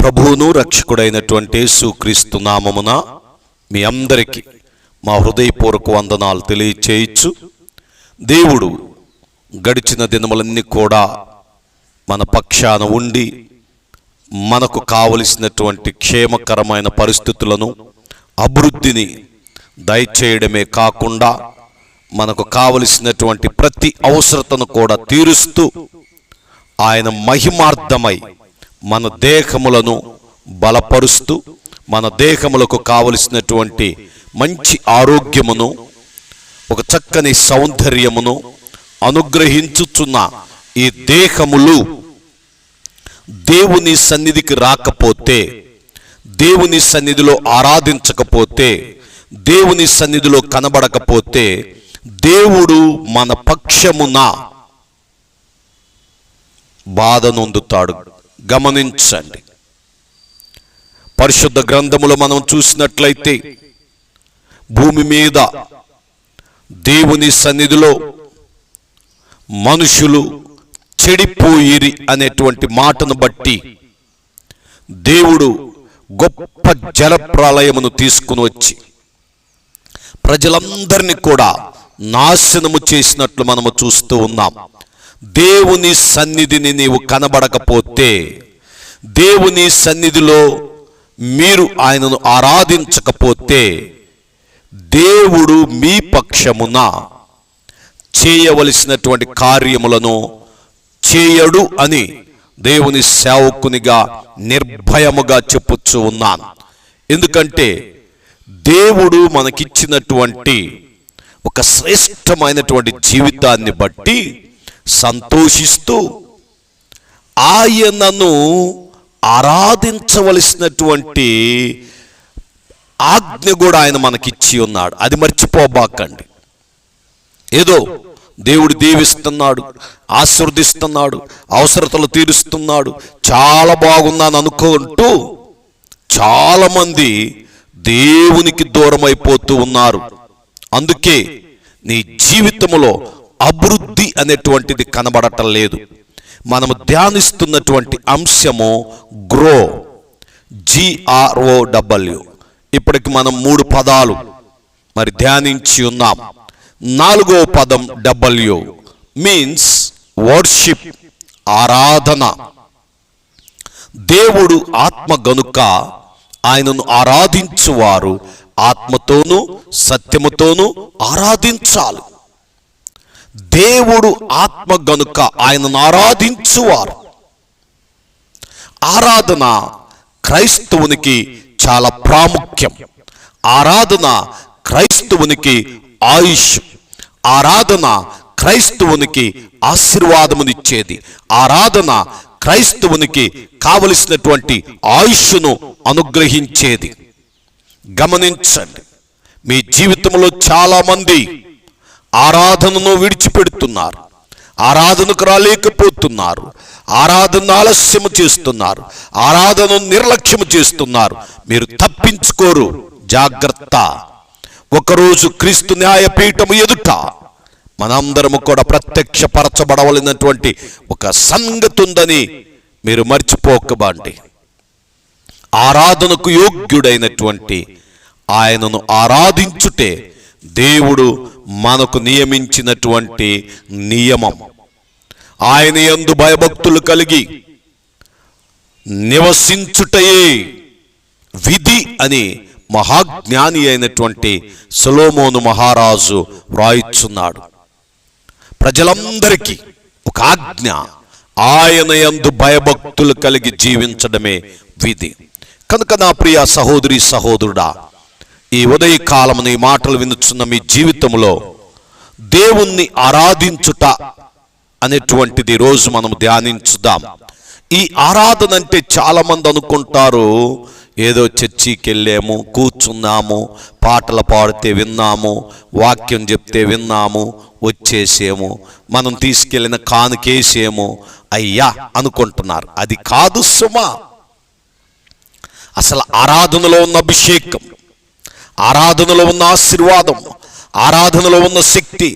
ప్రభువును రక్షకుడైనటువంటి యేసుక్రీస్తు నామమున మీ అందరికీ మా హృదయపూర్వక వందనాలు తెలియచేయచ్చు. దేవుడు గడిచిన దినములన్నీ కూడా మన పక్షాన ఉండి మనకు కావలసినటువంటి క్షేమకరమైన పరిస్థితులను, అభివృద్ధిని దయచేయడమే కాకుండా మనకు కావలసినటువంటి ప్రతి అవసరతను కూడా తీరుస్తూ ఆయన మహిమార్థమై మన దేహములను బలపరుస్తూ మన దేహములకు కావలసినటువంటి మంచి ఆరోగ్యమును, ఒక చక్కని సౌందర్యమును అనుగ్రహించుచున్న ఈ దేహములు దేవుని సన్నిధికి రాకపోతే, దేవుని సన్నిధిలో ఆరాధించకపోతే, దేవుని సన్నిధిలో కనబడకపోతే దేవుడు మన పక్షమున బాధ నొందుతాడు. గమనించండి, పరిశుద్ధ గ్రంథములో మనం చూసినట్లయితే భూమి మీద దేవుని సన్నిధిలో మనుషులు చెడిపోయిరి అనేటువంటి మాటను బట్టి దేవుడు గొప్ప జలప్రళయమును తీసుకుని వచ్చి ప్రజలందరినీ కూడా నాశనము చేసినట్లు మనము చూస్తూ ఉన్నాం. దేవుని సన్నిధిని నీవు కనబడకపోతే, దేవుని సన్నిధిలో మీరు ఆయనను ఆరాధించకపోతే దేవుడు మీ పక్షమున చేయవలసినటువంటి కార్యములను చేయడు అని దేవుని సేవకునిగా నిర్భయముగా చెప్పుచూ ఉన్నాను. ఎందుకంటే దేవుడు మనకిచ్చినటువంటి ఒక శ్రేష్టమైనటువంటి జీవితాన్ని బట్టి సంతోషిస్తూ ఆయనను ఆరాధించవలసినటువంటి ఆజ్ఞ కూడా ఆయన మనకిచ్చి ఉన్నాడు. అది మర్చిపోబాకండి. ఏదో దేవుడు దీవిస్తున్నాడు, ఆశీర్వదిస్తున్నాడు, అవసరతలు తీరుస్తున్నాడు, చాలా బాగున్నాను అనుకుంటూ చాలామంది దేవునికి దూరం అయిపోతూ ఉన్నారు. అందుకే నీ జీవితంలో అభివృద్ధి అనేటువంటిది కనబడటం లేదు. మనము ధ్యానిస్తున్నటువంటి అంశము గ్రో, GROW. ఇప్పటికి మనం 3 పదాలు మరి ధ్యానించి ఉన్నాం. 4వ పదం W మీన్స్ వర్షిప్, ఆరాధన. దేవుడు ఆత్మ గనుక ఆయనను ఆరాధించువారు ఆత్మతోనూ సత్యముతోనూ ఆరాధించాలి. దేవుడు ఆత్మ గనుక ఆయనను ఆరాధించువారు. ఆరాధన క్రైస్తవునికి చాలా ప్రాముఖ్యం. ఆరాధన క్రైస్తవునికి ఆయుష్. ఆరాధన క్రైస్తవునికి ఆశీర్వాదమునిచ్చేది. ఆరాధన క్రైస్తవునికి కావలసినటువంటి ఆయుష్ను అనుగ్రహించేది. గమనించండి, మీ జీవితంలో చాలా మంది ఆరాధనను విడిచిపెడుతున్నారు, ఆరాధనకు రాలేకపోతున్నారు, ఆరాధన ఆలస్యము చేస్తున్నారు, ఆరాధనను నిర్లక్ష్యము చేస్తున్నారు. మీరు తప్పించుకోరు. జాగ్రత్త. ఒకరోజు క్రీస్తు న్యాయపీఠము ఎదుట మనందరము కూడా ప్రత్యక్షపరచబడవలసినటువంటి ఒక సంగతి ఉందని మీరు మర్చిపోకబండి. ఆరాధనకు యోగ్యుడైనటువంటి ఆయనను ఆరాధించుటే దేవుడు మనకు నియమించినటువంటి నియమం. ఆయన యందు భయభక్తులు కలిగి నివసించుటయే విధి అని మహాజ్ఞాని అయినటువంటి సొలొమోను మహారాజు వ్రాయిచున్నాడు. ప్రజలందరికీ ఒక ఆజ్ఞ, ఆయన యందు భయభక్తులు కలిగి జీవించడమే విధి. కనుక నా ప్రియ సహోదరి సహోదరుడా, ఈ ఉదయకాలమున ఈ మాటలు వినుచున్న మీ జీవితంలో దేవుణ్ణి ఆరాధించుట అనేటువంటిది రోజు మనం ధ్యానించుదాం. ఈ ఆరాధన అంటే చాలా మంది అనుకుంటారు, ఏదో చర్చికి వెళ్ళాము, కూర్చున్నాము, పాటలు పాడితే విన్నాము, వాక్యం చెప్తే విన్నాము, వచ్చేసేము, మనం తీసుకెళ్ళిన కానుకేసేము, అయ్యా అనుకుంటున్నారు. అది కాదు సుమా. అసలు ఆరాధనలో ఉన్న అభిషేకం, ఆరాధనలో ఉన్న ఆశీర్వాదం, ఆరాధనలో ఉన్న శక్తి,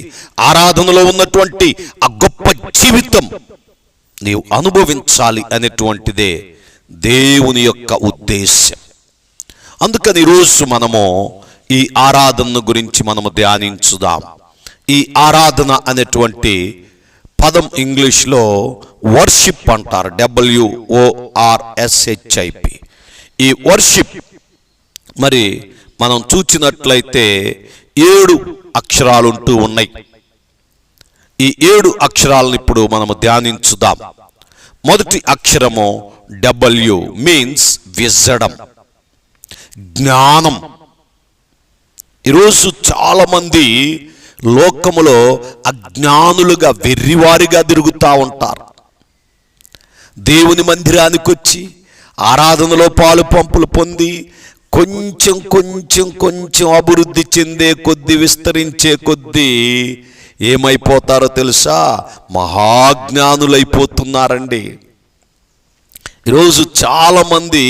ఆరాధనలో ఉన్నటువంటి ఆ గొప్ప జీవితం నీవు అనుభవించాలి అనేటువంటిదే దేవుని యొక్క ఉద్దేశం. అందుకని ఈరోజు మనము ఈ ఆరాధన గురించి మనము ధ్యానించుదాం. ఈ ఆరాధన అనేటువంటి పదం ఇంగ్లీష్లో వర్షిప్ అంటారు, WORSHIP. ఈ వర్షిప్ మరి మనం చూచినట్లయితే 7 అక్షరాలు ఉంటూ ఉన్నాయి. ఈ 7 అక్షరాలను ఇప్పుడు మనము ధ్యానించుదాం. మొదటి అక్షరము W మీన్స్ విజడం, జ్ఞానం. ఈరోజు చాలామంది లోకములో అజ్ఞానులుగా వెర్రివారిగా తిరుగుతూ ఉంటారు. దేవుని మందిరానికి వచ్చి ఆరాధనలో పాలు పంపులు పొంది కొంచెం కొంచెం కొంచెం అభివృద్ధి చెందే కొద్దీ, విస్తరించే కొద్దీ ఏమైపోతారో తెలుసా? మహాజ్ఞానులైపోతున్నారండి. ఈరోజు చాలామంది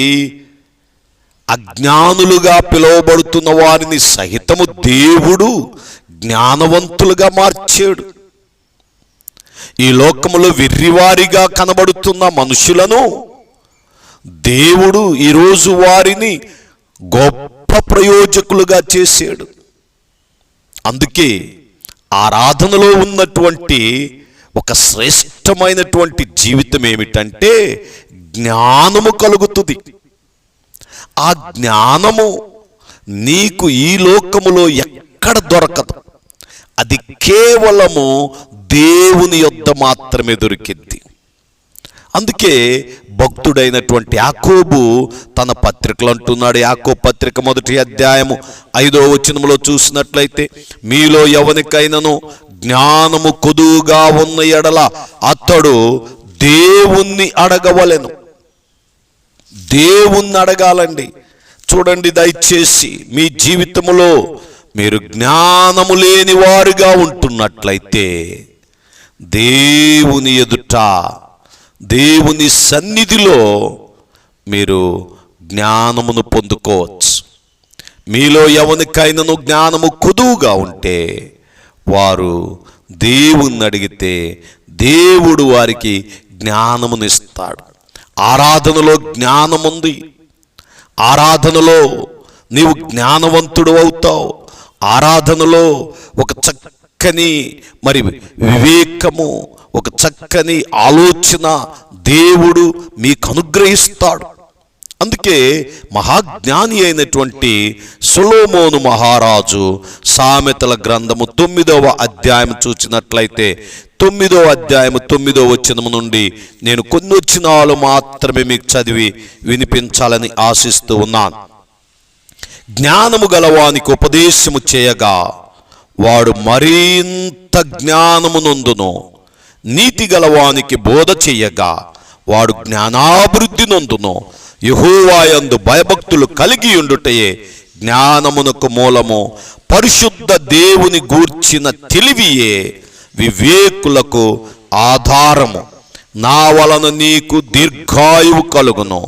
అజ్ఞానులుగా పిలువబడుతున్న వారిని సహితము దేవుడు జ్ఞానవంతులుగా మార్చాడు. ఈ లోకములో వెర్రివారిగా కనబడుతున్న మనుషులను దేవుడు ఈరోజు వారిని గొప్ప ప్రయోజకులుగా చేశాడు. అందుకే ఆరాధనలో ఉన్నటువంటి ఒక శ్రేష్టమైనటువంటి జీవితం ఏమిటంటే జ్ఞానము కలుగుతుంది. ఆ జ్ఞానము నీకు ఈ లోకములో ఎక్కడ దొరకదు. అది కేవలము దేవుని యొద్ద మాత్రమే దొరికింది. అందుకే భక్తుడైనటువంటి యాకోబు తన పత్రికలు అంటున్నాడు. యాకోబు పత్రిక 1వ అధ్యాయము 5వ వచనములో చూసినట్లయితే, మీలో ఎవనికైనను జ్ఞానము కొదువుగా ఉన్న ఎడల అతడు దేవుణ్ణి అడగవలెను. దేవుణ్ణి అడగాలండి. చూడండి, దయచేసి మీ జీవితములో మీరు జ్ఞానము లేని వారుగా ఉంటున్నట్లయితే దేవుని ఎదుట, దేవుని సన్నిధిలో మీరు జ్ఞానమును పొందుకోవచ్చు. మీలో ఎవరికైనాను జ్ఞానము కొదువుగా ఉంటే వారు దేవుణ్ణి అడిగితే దేవుడు వారికి జ్ఞానమునిస్తాడు. ఆరాధనలో జ్ఞానం ఉంది. ఆరాధనలో నీవు జ్ఞానవంతుడు అవుతావు. ఆరాధనలో ఒక చక్కని మరి వివేకము, ఒక చక్కని ఆలోచన దేవుడు మీకు అనుగ్రహిస్తాడు. అందుకే మహాజ్ఞాని అయినటువంటి సొలొమోను మహారాజు సామెతల గ్రంథము 9వ అధ్యాయం చూసినట్లయితే 9వ అధ్యాయము 9వ వచనము నుండి నేను కొన్ని వచనాలు మాత్రమే మీకు చదివి వినిపించాలని ఆశిస్తూ ఉన్నాను. జ్ఞానము గలవానికి ఉపదేశము చేయగా వాడు మరింత జ్ఞానము నొందును. నీతి గలవానికి బోధ చెయ్యగా వాడు జ్ఞానాభివృద్ధి నొందును. యెహోవా యందు భయభక్తులు కలిగి ఉండుటయే జ్ఞానమునకు మూలము. పరిశుద్ధ దేవుని గూర్చిన తెలివియే వివేకులకు ఆధారము. నా వలన నీకు దీర్ఘాయువు కలుగును.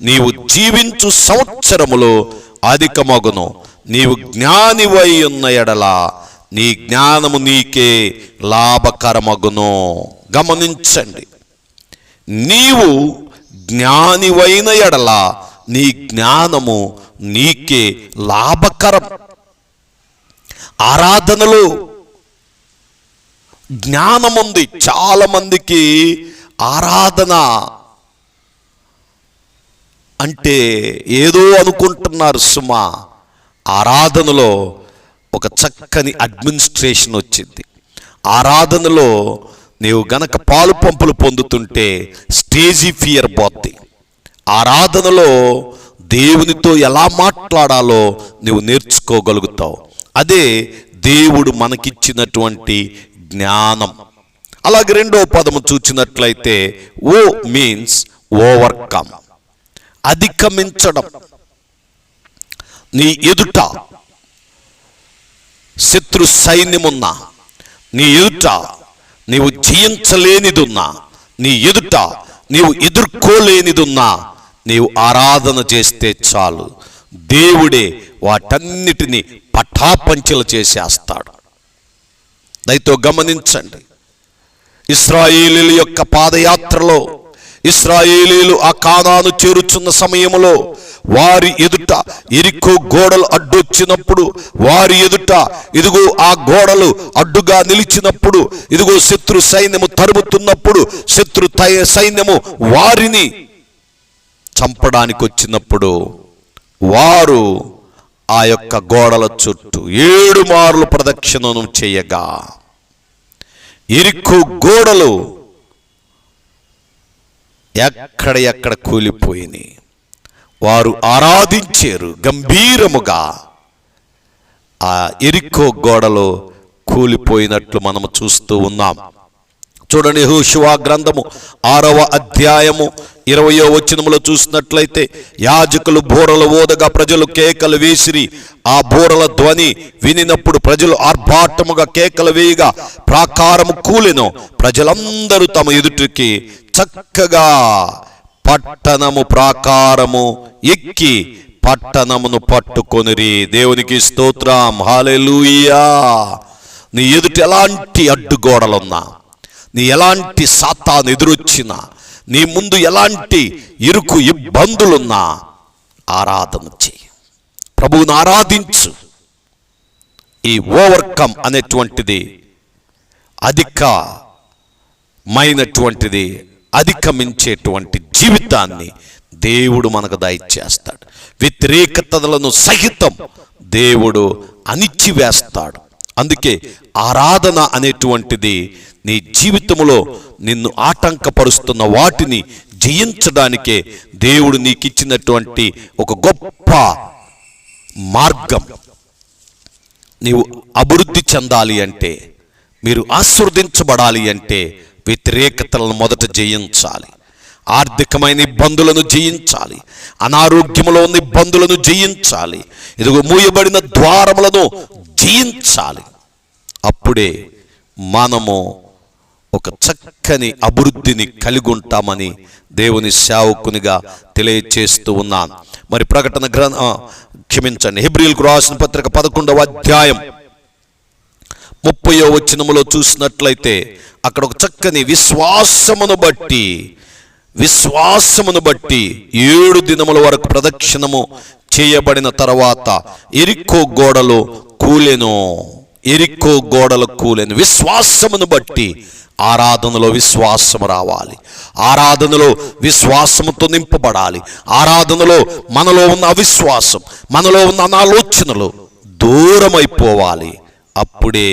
నీవు జీవించు సంవత్సరములు అధికమగును. నీవు జ్ఞానివై ఉన్న ఎడల నీ జ్ఞానము నీకే లాభకరమగును. గమనించండి, నీవు జ్ఞానివైన ఎడల నీ జ్ఞానము నీకే లాభకరం. ఆరాధనలో జ్ఞానం ఉంది. చాలా మందికి ఆరాధన అంటే ఏదో అనుకుంటున్నారు సుమా. ఆరాధనలో ఒక చక్కని అడ్మినిస్ట్రేషన్ వచ్చింది. ఆరాధనలో నీవు గనక పాలు పంపులు పొందుతుంటే స్టేజీ ఫియర్ పోద్ది. ఆరాధనలో దేవునితో ఎలా మాట్లాడాలో నువ్వు నేర్చుకోగలుగుతావు. అదే దేవుడు మనకిచ్చినటువంటి జ్ఞానం. అలాగే 2వ పదము చూచినట్లయితే ఓ మీన్స్ ఓవర్కమ్, అధిగమించడం. నీ ఎదుట శత్రు సైన్యమున్నా, నీ ఎదుట నీవు జయించలేనిదున్నా, నీ ఎదుట నీవు ఎదుర్కోలేనిదున్నా, నీవు ఆరాధన చేస్తే చాలు, దేవుడే వాటన్నిటినీ పటాపంచలు చేసేస్తాడు. దయతో గమనించండి, ఇశ్రాయేలీయుల యొక్క పాదయాత్రలో ఇశ్రాయేలీయులు ఆ కానాను చేరుచున్న సమయములో వారి ఎదుట యెరికో గోడలు అడ్డొచ్చినప్పుడు, వారి ఎదుట ఇదిగో ఆ గోడలు అడ్డుగా నిలిచినప్పుడు, ఇదిగో శత్రు సైన్యము తరుముతున్నప్పుడు, శత్రు సైన్యము వారిని చంపడానికి వచ్చినప్పుడు వారు ఆ యొక్క గోడల చుట్టూ 7 మార్లు ప్రదక్షిణను చేయగా యెరికో గోడలు ఎక్కడ కూలిపోయినాయి. వారు ఆరాధించారు గంభీరముగా. ఆ యెరికో గోడలు కూలిపోయినట్లు మనము చూస్తూ ఉన్నాం. చూడండి, యెహోషువ గ్రంథము 6వ అధ్యాయము 20వ వచనములో చూసినట్లయితే, యాజకులు బూరలు ఊదగా ప్రజలు కేకలు వేసిరి. ఆ బూరల ధ్వని వినినప్పుడు ప్రజలు ఆర్భాటముగా కేకలు వేయగా ప్రాకారము కూలెను. ప్రజలందరూ తమ ఎదుటికి చక్కగా పట్టణము ప్రాకారము ఎక్కి పట్టణమును పట్టుకొనిరి. దేవునికి స్తోత్రం, హల్లెలూయా. నీ ఎదుట ఎలాంటి అడ్డుగోడలున్నా, నీ ఎలాంటి సాతాను ఎదురొచ్చినా, నీ ముందు ఎలాంటి ఇరుకు ఇబ్బందులున్నా ఆరాధన చెయ్యి, ప్రభువును ఆరాధించు. ఈ ఓవర్కమ్ అనేటువంటిది అధికమైనటువంటిది, అధిగమించేటువంటి జీవితాన్ని దేవుడు మనకు దయచేస్తాడు. వ్యతిరేకతలను సహితం దేవుడు అణిచివేస్తాడు. అందుకే ఆరాధన అనేటువంటిది నీ జీవితంలో నిన్ను ఆటంకపరుస్తున్న వాటిని జయించడానికే దేవుడు నీకు ఇచ్చినటువంటి ఒక గొప్ప మార్గం. నీవు అభివృద్ధి చెందాలి అంటే, మీరు ఆశీర్వదించబడాలి అంటే వ్యతిరేకతలను మొదట జయించాలి. ఆర్థికమైన ఇబ్బందులను జయించాలి, అనారోగ్యములో ఉన్న ఇబ్బందులను జయించాలి, ఇదిగో మూయబడిన ద్వారములను జయించాలి. అప్పుడే మనము ఒక చక్కని అభివృద్ధిని కలిగి ఉంటామని దేవుని సేవకునిగా తెలియచేస్తూ ఉన్నాను. మరి ప్రకటన క్షమించండి, హెబ్రీయులకు రాసిన పత్రిక 11వ అధ్యాయం 30వ వచనములో చూసినట్లయితే, అక్కడ ఒక చక్కని విశ్వాసమును బట్టి 7 దినముల వరకు ప్రదక్షిణము చేయబడిన తర్వాత యెరికో గోడలు కూలెను. విశ్వాసమును బట్టి ఆరాధనలో విశ్వాసము రావాలి, ఆరాధనలో విశ్వాసముతో నింపబడాలి. ఆరాధనలో మనలో ఉన్న అవిశ్వాసం, మనలో ఉన్న అనాలోచనలు దూరమైపోవాలి. అప్పుడే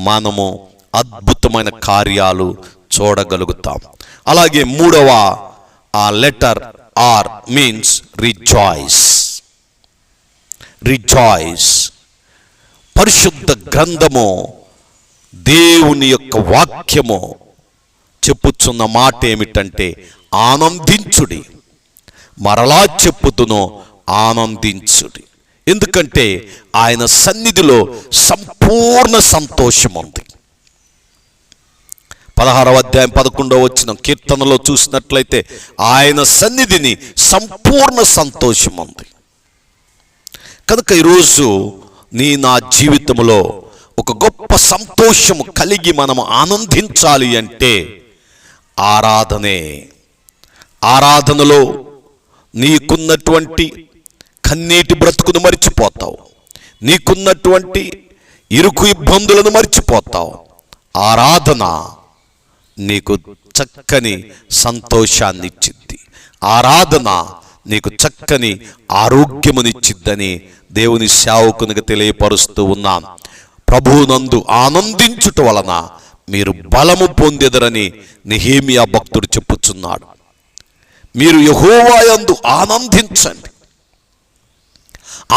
మనము అద్భుతమైన కార్యాలు చూడగలుగుతాం. అలాగే 3వ లెటర్ ఆర్ మీన్స్ రిజాయిస్. పరిశుద్ధ గ్రంథము, దేవుని యొక్క వాక్యము చెప్పుచున్న మాట ఏమిటంటే ఆనందించుడి. మరలా చెప్పుతును, ఆనందించుడి. ఎందుకంటే ఆయన సన్నిధిలో సంపూర్ణ సంతోషం ఉంది. 16వ అధ్యాయం 11వ వచనం కీర్తనలో చూసినట్లయితే, ఆయన సన్నిధిని సంపూర్ణ సంతోషం ఉంది. కనుక ఈరోజు నా జీవితంలో ఒక గొప్ప సంతోషము కలిగి మనము ఆనందించాలి అంటే ఆరాధనలో నీకున్నటువంటి కన్నీటి బ్రతుకును మర్చిపోతావు, నీకున్నటువంటి ఇరుకు ఇబ్బందులను మర్చిపోతావు. ఆరాధన నీకు చక్కని సంతోషాన్ని ఇచ్చిద్ది, ఆరాధన నీకు చక్కని ఆరోగ్యమునిచ్చిద్దని దేవుని సేవకునిగా తెలియపరుస్తూ ఉన్నాం. ప్రభువునందు ఆనందించుట వలన మీరు బలము పొందెదరని నెహెమీయా భక్తుడు చెప్పుచున్నాడు. మీరు యెహోవా యందు ఆనందించండి.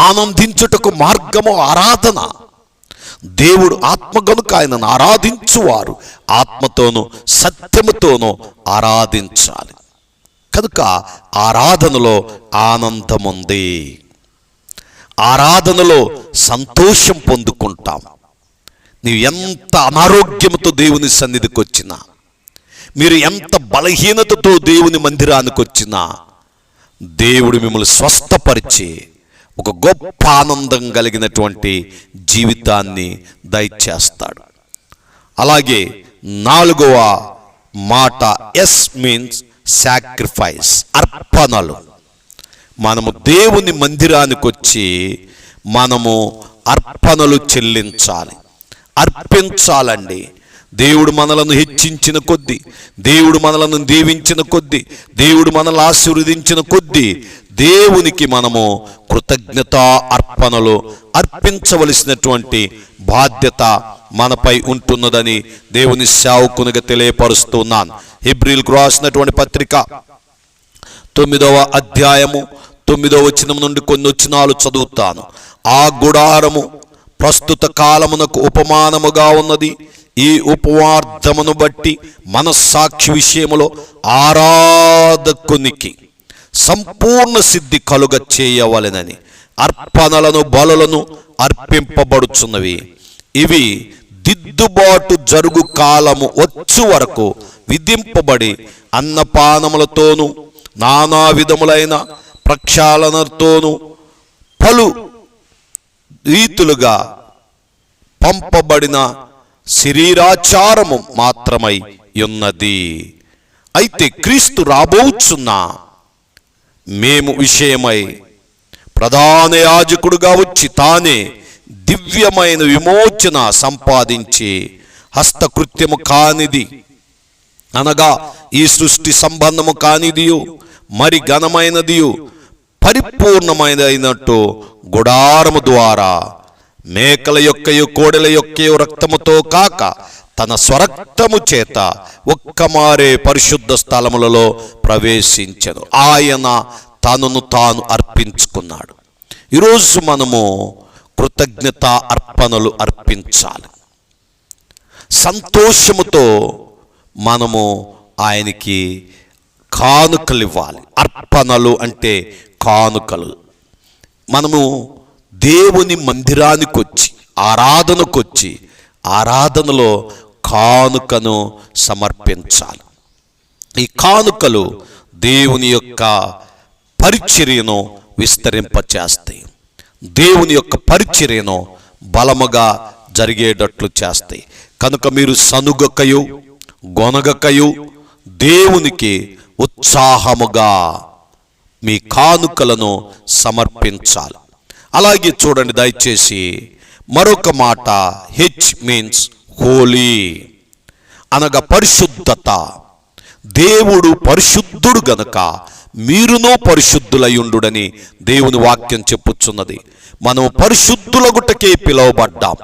ఆనందించుటకు మార్గము ఆరాధన. దేవుడు ఆత్మ గనుక ఆయనను ఆరాధించువారు ఆత్మతోనూ సత్యముతోనూ ఆరాధించాలి. కనుక ఆరాధనలో ఆనందముంది, ఆరాధనలో సంతోషం పొందుకుంటాం. నీవు ఎంత అనారోగ్యంతో దేవుని సన్నిధికి వచ్చినా, మీరు ఎంత బలహీనతతో దేవుని మందిరానికి వచ్చినా, దేవుడు మిమ్మల్ని స్వస్థపరిచి ఒక గొప్ప ఆనందం కలిగినటువంటి జీవితాన్ని దయచేస్తాడు. అలాగే 4వ మాట ఎస్ మీన్స్ సాక్రిఫైస్, అర్పణలు. మనము దేవుని మందిరానికి వచ్చి మనము అర్పణలు చెల్లించాలి, అర్పించాలండి. దేవుడు మనలను హెచ్చించిన కొద్దీ, దేవుడు మనలను దీవించిన కొద్దీ, దేవుడు మనల్ని ఆశీర్వదించిన కొద్దీ దేవునికి మనము కృతజ్ఞతా అర్పణలు అర్పించవలసినటువంటి బాధ్యత మనపై ఉంటున్నదని దేవుని సేవకునిగా తెలియపరుస్తున్నాను. హెబ్రీయులకు రాసినటువంటి పత్రిక 9వ అధ్యాయము 9వ వచనం నుండి కొన్ని వచనాలు చదువుతాను. ఆ గుడారము ప్రస్తుత కాలమునకు ఉపమానముగా ఉన్నది. ఈ ఉపవార్ధమును బట్టి మనస్సాక్షి విషయములో ఆరాధకునికి సంపూర్ణ సిద్ధి కలుగ చేయవలెనని అర్పణలను బలులను అర్పింపబడుచున్నవి. ఇవి దిద్దుబాటు జరుగు కాలము వచ్చు వరకు విధింపబడి అన్నపానములతోనూ నానా విధములైన ప్రక్షాళనతోనూ పలు రీతులుగా పంపబడిన శరీరాచారము మాత్రమై ఉన్నది. అయితే క్రీస్తు రాబోచున్న మేము విషయమై ప్రధాన యాజకుడుగా వచ్చి తానే దివ్యమైన విమోచన సంపాదించి హస్తకృత్యము కానిది అనగా ఈ సృష్టి సంబంధము కానిదియు మరి ఘనమైనదియు పరిపూర్ణమైనట్టు గుడారము ద్వారా మేకల యొక్కయు కోడెల యొక్కయు రక్తముతో కాక తన స్వరక్తము చేత ఒక్కమారే పరిశుద్ధ స్థలములలో ప్రవేశించెను. ఆయన తనను తాను అర్పించుకున్నాడు. ఈరోజు మనము కృతజ్ఞత అర్పణలు అర్పించాలి. సంతోషముతో మనము ఆయనకి కానుకలు ఇవ్వాలి. అర్పణలు అంటే కానుకలు. మనము దేవుని మందిరానికి వచ్చి ఆరాధనకు వచ్చి ఆరాధనలో కానుకను సమర్పించాలి. ఈ కానుకలు దేవుని యొక్క పరిచర్యను విస్తరింపచేస్తాయి, దేవుని యొక్క పరిచర్యను బలముగా జరిగేటట్లు చేస్తాయి. కనుక మీరు సనుగకయు గొనగకయు దేవునికి ఉత్సాహముగా మీ కానుకలను సమర్పించాలి. అలాగే చూడండి దయచేసి మరొక మాట, హెచ్ మీన్స్ హోలీ అనగా పరిశుద్ధత. దేవుడు పరిశుద్ధుడు గనుక మీరునో పరిశుద్ధులయుండుడని దేవుని వాక్యం చెప్పుచున్నది. మనము పరిశుద్ధులగుటకే పిలువబడ్డాం.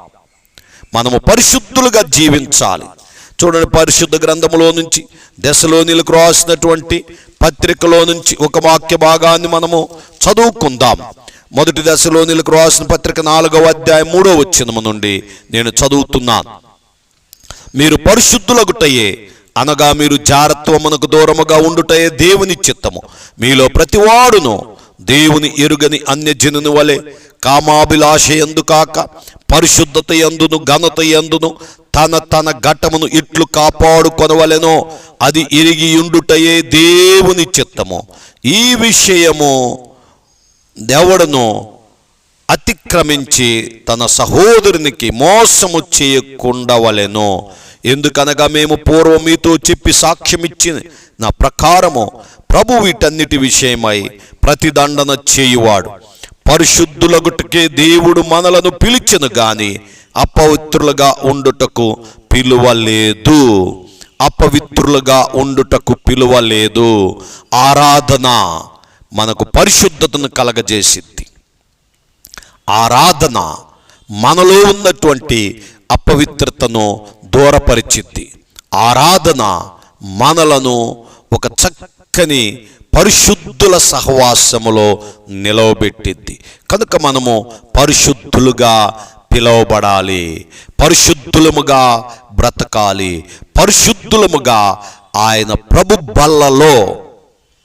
మనము పరిశుద్ధులుగా జీవించాలి. చూడండి, పరిశుద్ధ గ్రంథములో నుంచి దశలోనిలకు రాసినటువంటి పత్రికలో నుంచి ఒక వాక్య భాగాన్ని మనము చదువుకుందాం. మొదటి దశలోనిలకు రాసిన పత్రిక 4వ అధ్యాయం 3వ వచనము నుండి నేను చదువుతున్నాను. మీరు పరిశుద్ధులగుటయే అనగా మీరు జారత్వమునకు దూరముగా ఉండుటయే దేవుని చిత్తము. మీలో ప్రతివాడును దేవుని ఎరుగని అన్యజనుని వలె కామాభిలాష యందు కాక పరిశుద్ధత యందును ఘనత యందును తన తన ఘటమును ఇట్లు కాపాడుకొనవలెనో అది ఎరిగి ఉండుటయే దేవుని చిత్తము. ఈ విషయము ఎవడును అతిక్రమించి తన సహోదరునికి మోసము చేయకుండవలెను. ఎందుకనగా మేము పూర్వం మీతో చెప్పి సాక్ష్యమిచ్చి నా ప్రకారము ప్రభు వీటన్నిటి విషయమై ప్రతిదండన చేయువాడు. పరిశుద్ధులగుటకే దేవుడు మనలను పిలిచెను గాని అపవిత్రులుగా ఉండుటకు పిలువలేదు. అపవిత్రులుగా ఉండుటకు పిలువలేదు. ఆరాధన మనకు పరిశుద్ధతను కలగజేసిద్ది. ఆరాధన మనలో ఉన్నటువంటి అపవిత్రతను దూరపరిచిద్ది. ఆరాధన మనలను ఒక చక్కని పరిశుద్ధుల సహవాసములో నిలవబెట్టిద్ది. కనుక మనము పరిశుద్ధులుగా పిలువబడాలి, పరిశుద్ధులముగా బ్రతకాలి, పరిశుద్ధులముగా ఆయన ప్రభు బల్లలో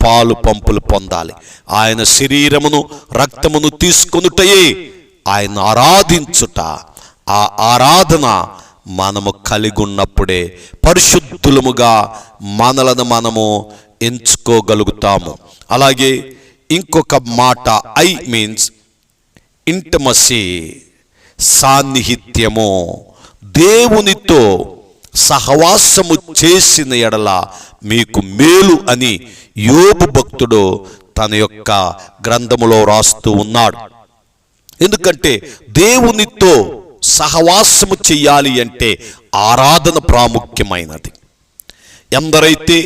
పాలు పంపులు పొందాలి. ఆయన శరీరమును రక్తమును తీసుకొనుటయే ఆయన ఆరాధించుట. ఆ ఆరాధన మనము కలిగి ఉన్నప్పుడే పరిశుద్ధులముగా మనలను మనము ఎంచుకోగలుగుతాము. అలాగే ఇంకొక మాట, ఐ మీన్స్ ఇంటిమసీ, సాన్నిహిత్యము. దేవునితో సహవాసము చేసిన ఎడల మీకు మేలు అని యోబు భక్తుడు తన యొక్క గ్రంథములో రాస్తూ ఉన్నాడు. ఎందుకంటే దేవునితో సహవాసము చెయ్యాలి అంటే ఆరాధన ప్రాముఖ్యమైనది. ఎందరైతే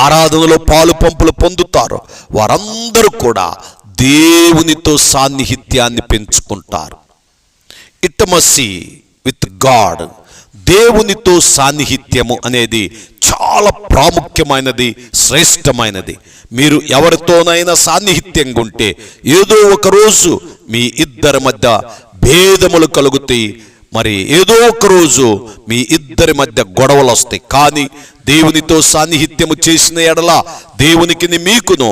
ఆరాధనలో పాలు పంపులు పొందుతారో వారందరూ కూడా దేవునితో సాన్నిహిత్యాన్ని పెంచుకుంటారు. ఇంటిమసీ విత్ గాడ్, దేవునితో సాన్నిహిత్యము అనేది చాలా ప్రాముఖ్యమైనది, శ్రేష్టమైనది. మీరు ఎవరితోనైనా సాన్నిహిత్యంగా ఉంటే ఏదో ఒక రోజు మీ ఇద్దరి మధ్య భేదములు కలుగుతాయి, మరి ఏదో ఒక రోజు మీ ఇద్దరి మధ్య గొడవలు వస్తాయి. కానీ దేవునితో సాన్నిహిత్యము చేసిన ఎడల దేవునికి మీకును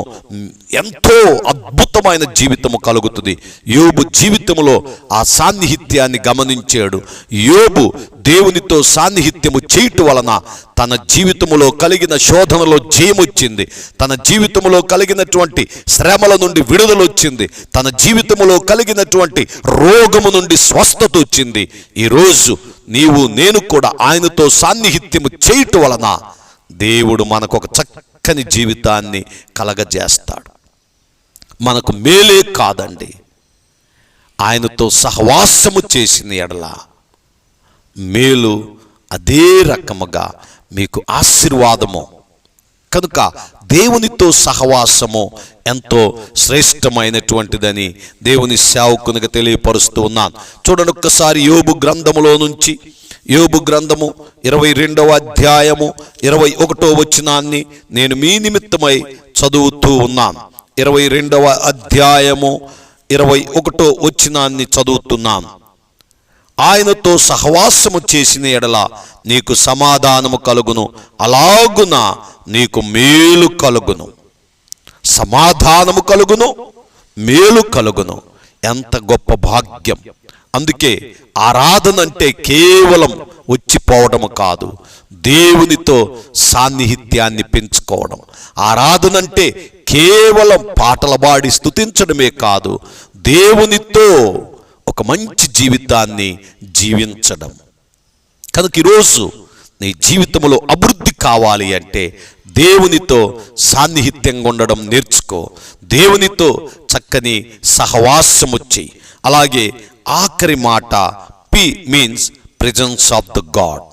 ఎంతో అద్భుతమైన జీవితము కలుగుతుంది. యోబు జీవితంలో ఆ సాన్నిహిత్యాన్ని గమనించాడు. యోబు దేవునితో సాన్నిహిత్యము చేయటం వలన తన జీవితములో కలిగిన శోధనలో జయమొచ్చింది, తన జీవితములో కలిగినటువంటి శ్రమల నుండి విడుదల వచ్చింది, తన జీవితములో కలిగినటువంటి రోగము నుండి స్వస్థత వచ్చింది. ఈరోజు నీవు నేను కూడా ఆయనతో సాన్నిహిత్యము చేయటం వలన దేవుడు మనకు ఒక చక్కని జీవితాన్ని కలగజేస్తాడు. మనకు మేలే కాదండి, ఆయనతో సహవాసము చేసిన ఎడల మేలు అదే రకముగా మీకు ఆశీర్వాదము. కనుక దేవునితో సహవాసము ఎంతో శ్రేష్టమైనటువంటిదని దేవుని సేవకునిగా తెలియపరుస్తూ ఉన్నాను. చూడండి ఒక్కసారి యోబు గ్రంథములో నుంచి, యోబు గ్రంథము 22వ అధ్యాయము 21వ వచనాన్ని నేను మీ నిమిత్తమై చదువుతూ ఉన్నాను. 22వ అధ్యాయము 21వ వచనాన్ని చదువుతున్నాను. ఆయనతో సహవాసము చేసిన ఎడల నీకు సమాధానము కలుగును, అలాగున నీకు మేలు కలుగును. సమాధానము కలుగును, మేలు కలుగును. ఎంత గొప్ప భాగ్యం! అందుకే ఆరాధన అంటే కేవలం వచ్చిపోవడం కాదు, దేవునితో సాన్నిహిత్యాన్ని పెంచుకోవడం. ఆరాధన అంటే కేవలం పాటలు పాడి స్తుతించడమే కాదు, దేవునితో ఒక మంచి జీవితాన్ని జీవించడం. కనుక ఈరోజు నీ జీవితంలో అభివృద్ధి కావాలి అంటే దేవునితో సాన్నిహిత్యంగా ఉండడం నేర్చుకో. దేవునితో చక్కని సహవాసము చెయ్యి. అలాగే ఆఖరి మాట P means presence of the God.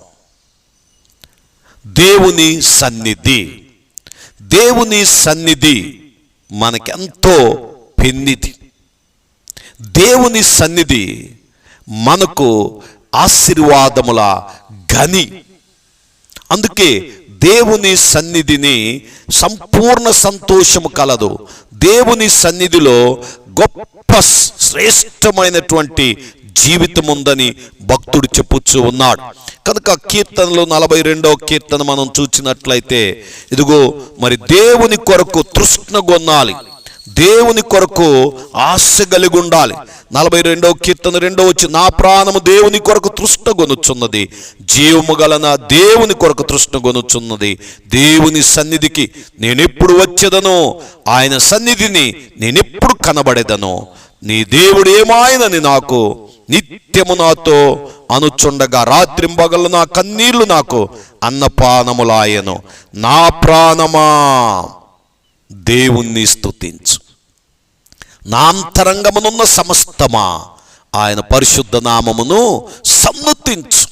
దేవుని సన్నిధి. దేవుని సన్నిధి మనకెంతో పెన్నిది. దేవుని సన్నిధి మనకు ఆశీర్వాదముల గని. అందుకే దేవుని సన్నిధిని సంపూర్ణ సంతోషము కలదు. దేవుని సన్నిధిలో గొప్ప శ్రేష్టమైనటువంటి జీవితం ఉందని భక్తుడు చెప్పుచూ ఉన్నాడు. కనుక కీర్తనలో 42వ కీర్తన మనం చూసినట్లయితే, ఇదిగో మరి దేవుని కొరకు తృష్ణగొనాలి, దేవుని కొరకు ఆశ కలిగి ఉండాలి. 42వ కీర్తన 2వ వచనం, నా ప్రాణము దేవుని కొరకు తృష్ణగొనుచున్నది, జీవము గలన దేవుని కొరకు తృష్ణగొనుచున్నది. దేవుని సన్నిధికి నేనెప్పుడు వచ్చేదనో, ఆయన సన్నిధిని నేనెప్పుడు కనబడేదనో. నీ దేవుడు ఏమాయనని నాకు నిత్యము నాతో అనుచుండగా రాత్రింబగళ్ళు నా కన్నీళ్లు నాకు అన్నపానములాయను. నా ప్రాణమా దేవుణ్ణి స్తుతించు, నా అంతరంగమునున్న సమస్తమా ఆయన పరిశుద్ధ నామమును సన్నతించు.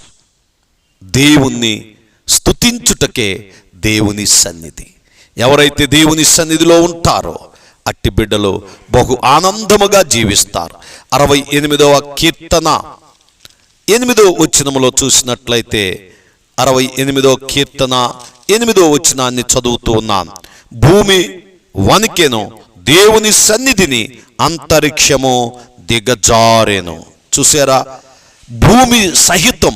దేవుణ్ణి స్తుతించుటకే దేవుని సన్నిధి. ఎవరైతే దేవుని సన్నిధిలో ఉంటారో అట్టి బిడ్డలు బహు ఆనందముగా జీవిస్తారు. 68వ కీర్తన 8వ వచనములో చూసినట్లయితే, 68వ కీర్తన 8వ వచనాన్ని చదువుతూ ఉన్నాను. భూమి వణికెను, దేవుని సన్నిధిని అంతరిక్షము దిగజారెను. చూసారా, భూమి సహితం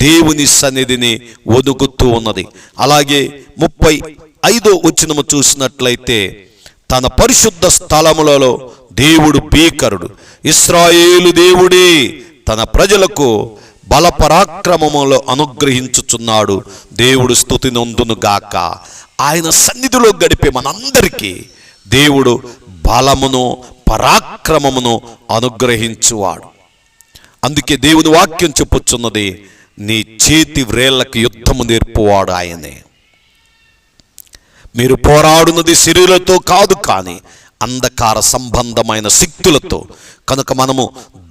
దేవుని సన్నిధిని వణుకుతూ ఉన్నది. అలాగే 35వ వచనము చూసినట్లయితే, తన పరిశుద్ధ స్థలములలో దేవుడు భీకరుడు, ఇశ్రాయేలు దేవుడే తన ప్రజలకు బలపరాక్రమములో అనుగ్రహించుచున్నాడు. దేవుడు స్తుతి నొందును గాక. ఆయన సన్నిధిలో గడిపే మనందరికీ దేవుడు బలమును పరాక్రమమును అనుగ్రహించువాడు. అందుకే దేవుని వాక్యం చెప్పుచున్నది, నీ చేతి వ్రేళ్లకు యుద్ధము నేర్పువాడు ఆయనే. మీరు పోరాడున్నది శరీరులతో కాదు, కానీ అంధకార సంబంధమైన శక్తులతో. కనుక మనము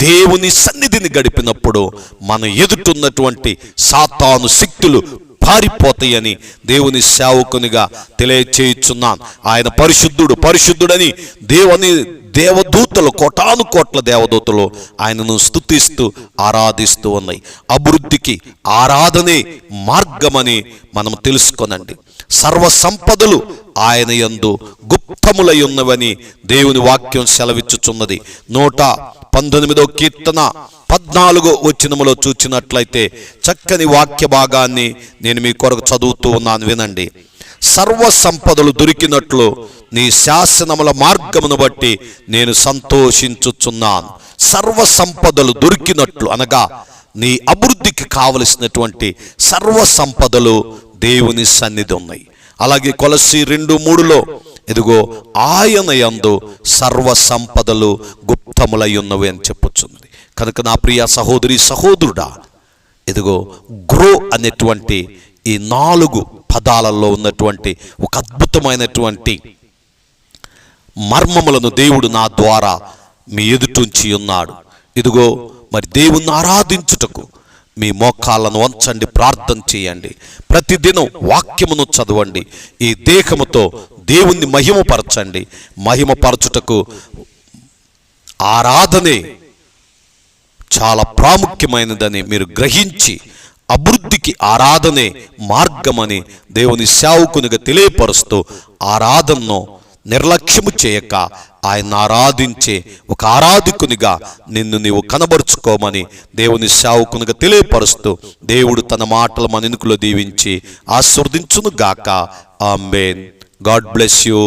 దేవుని సన్నిధిని గడిపినప్పుడు మన ఎదుటున్నటువంటి సాతాను శక్తులు పారిపోతాయని దేవుని సేవకునిగా తెలియచేయుచున్నాను. ఆయన పరిశుద్ధుడు, పరిశుద్ధుడని దేవదూతలు, కోటాను కోట్ల దేవదూతలు ఆయనను స్తుతిస్తూ ఆరాధిస్తూ ఉన్నాయి. అభివృద్ధికి ఆరాధనే మార్గమని మనం తెలుసుకొనండి. సర్వ సంపదలు ఆయన యందు గుప్తములై ఉన్నవని దేవుని వాక్యం సెలవిచ్చుచున్నది. 119వ కీర్తన 14వ వచనములో చూచినట్లయితే చక్కని వాక్య భాగాన్ని నేను మీ కొరకు చదువుతూ ఉన్నాను, వినండి. సర్వ సంపదలు దొరికినట్లు నీ శాసనముల మార్గమును బట్టి నేను సంతోషించుచున్నాను. సర్వ సంపదలు దొరికినట్లు అనగా నీ అభివృద్ధికి కావలసినటువంటి సర్వ సంపదలు దేవుని సన్నిధి ఉన్నాయి. అలాగే కొలస్సీ 2:3లో ఇదిగో ఆయన యందు సర్వ సంపదలు గుప్తములై ఉన్నవి అని చెప్పుచున్నది. కనుక నా ప్రియ సహోదరి సహోదరుడా, ఇదిగో గ్రో అనేటువంటి ఈ 4 పదాలలో ఉన్నటువంటి ఒక అద్భుతమైనటువంటి మర్మములను దేవుడు నా ద్వారా మీ ఎదుటుంచి ఉన్నాడు. ఇదిగో మరి దేవుణ్ణి ఆరాధించుటకు మీ మోకాళ్ళను వంచండి, ప్రార్థన చేయండి, ప్రతిదినం వాక్యమును చదవండి, ఈ దేహముతో దేవుణ్ణి మహిమపరచండి. మహిమపరచుటకు ఆరాధనే చాలా ప్రాముఖ్యమైనదని మీరు గ్రహించి అభివృద్ధికి ఆరాధనే మార్గమని దేవుని సేవకునిగా తెలియపరుస్తూ ఆరాధనను నిర్లక్ష్యము చేయక ఆయన ఆరాధించే ఒక ఆరాధికునిగా నిన్ను నీవు కనబరుచుకోమని దేవుని సేవకునిగా తెలియపరుస్తూ దేవుడు తన మాటలు మన ఎన్నికలో దీవించి ఆశీర్వదించును గాక. ఆమేన్. God bless you.